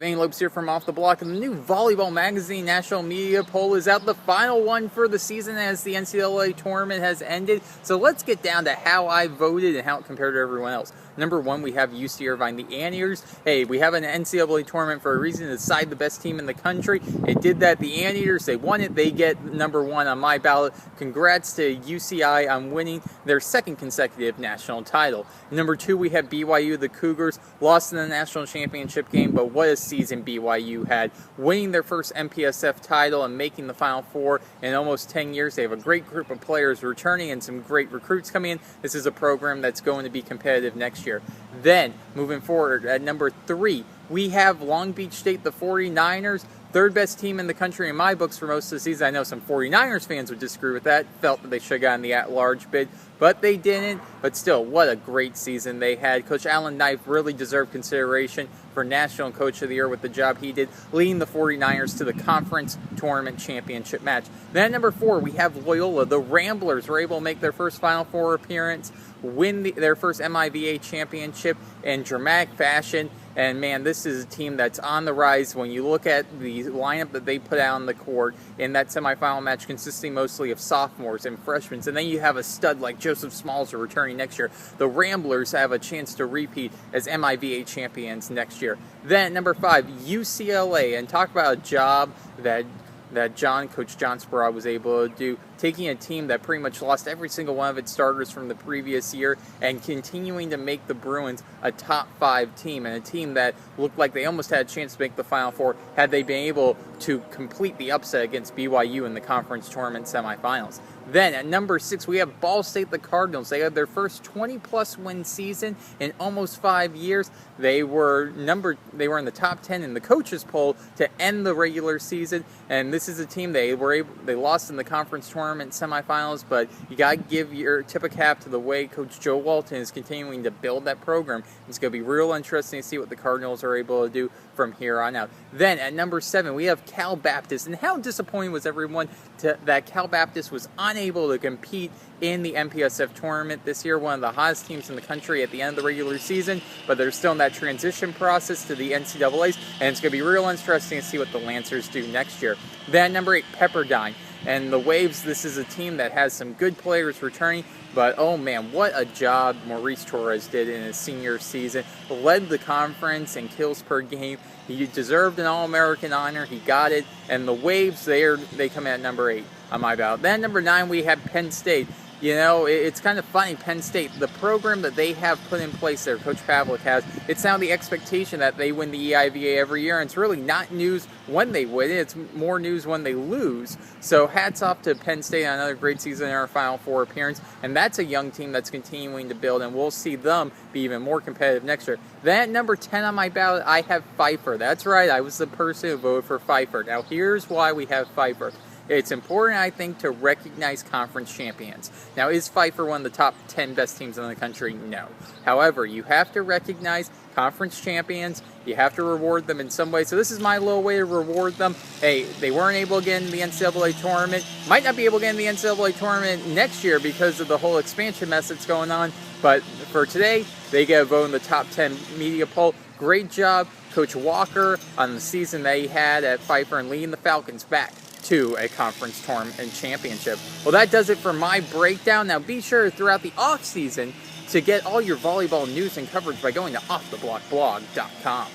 Vinnie Lopes here from Off the Block, and the new Volleyball Magazine National Media Poll is out, the final one for the season as the NCAA tournament has ended. So let's get down to how I voted and how it compared to everyone else. Number one, we have UC Irvine, the Anteaters. Hey, we have an NCAA tournament for a reason, to decide the best team in the country. It did that. The Anteaters, they won it. They get number one on my ballot. Congrats to UCI on winning their second consecutive national title. Number two, we have BYU, the Cougars, lost in the national championship game, but what a season BYU had, winning their first MPSF title and making the Final Four in almost 10 years. They have a great group of players returning and some great recruits coming in. This is a program that's going to be competitive next year. Then, moving forward, at number three, we have Long Beach State, the 49ers, third best team in the country in my books for most of the season. I know some 49ers fans would disagree with that, felt that they should have gotten the at-large bid, but they didn't. But still, what a great season they had. Coach Alan Knife really deserved consideration for National Coach of the Year with the job he did, leading the 49ers to the conference tournament championship match. Then at number four, we have Loyola. The Ramblers were able to make their first Final Four appearance, win their first MIVA championship in dramatic fashion. And man, this is a team that's on the rise. When you look at the lineup that they put out on the court in that semifinal match, consisting mostly of sophomores and freshmen, and then you have a stud like Joseph Smalls returning next year, the Ramblers have a chance to repeat as MIVA champions next year. Then number five, UCLA, and talk about a job that Coach John Sparrow was able to do, taking a team that pretty much lost every single one of its starters from the previous year and continuing to make the Bruins a top five team, and a team that looked like they almost had a chance to make the Final Four had they been able to complete the upset against BYU in the conference tournament semifinals. Then at number six, we have Ball State, the Cardinals. They had their first 20-plus win season in almost 5 years. They were in the top 10 in the coaches poll to end the regular season. And this is a team they lost in the conference tournament semifinals, but you got to give your tip of cap to the way Coach Joe Walton is continuing to build that program. It's going to be real interesting to see what the Cardinals are able to do from here on out. Then at number seven, we have Cal Baptist. And how disappointing was everyone that Cal Baptist was unable to compete in the MPSF tournament this year, one of the hottest teams in the country at the end of the regular season, but they're still in that transition process to the NCAAs, and it's going to be real interesting to see what the Lancers do next year. Then number eight, Pepperdine. And the Waves, this is a team that has some good players returning, but oh man, what a job Maurice Torres did in his senior season. Led the conference in kills per game. He deserved an All-American honor. He got it. And the Waves, they come in at number eight on my ballot. Then number nine, we have Penn State. You know, it's kind of funny, Penn State, the program that they have put in place there, Coach Pavlik has, it's now the expectation that they win the EIVA every year, and it's really not news when they win it, it's more news when they lose. So hats off to Penn State on another great season in our Final Four appearance, and that's a young team that's continuing to build, and we'll see them be even more competitive next year. Then at number 10 on my ballot, I have Pfeiffer. That's right, I was the person who voted for Pfeiffer. Now here's why we have Pfeiffer. It's important, I think, to recognize conference champions. Now, is Pfeiffer one of the top 10 best teams in the country? No. However, you have to recognize conference champions. You have to reward them in some way. So this is my little way to reward them. Hey, they weren't able to get in the NCAA tournament. Might not be able to get in the NCAA tournament next year because of the whole expansion mess that's going on. But for today, they get a vote in the top 10 media poll. Great job, Coach Walker, on the season that he had at Pfeiffer and leading the Falcons back to a conference tournament championship. Well, that does it for my breakdown. Now be sure throughout the off season to get all your volleyball news and coverage by going to offtheblockblog.com.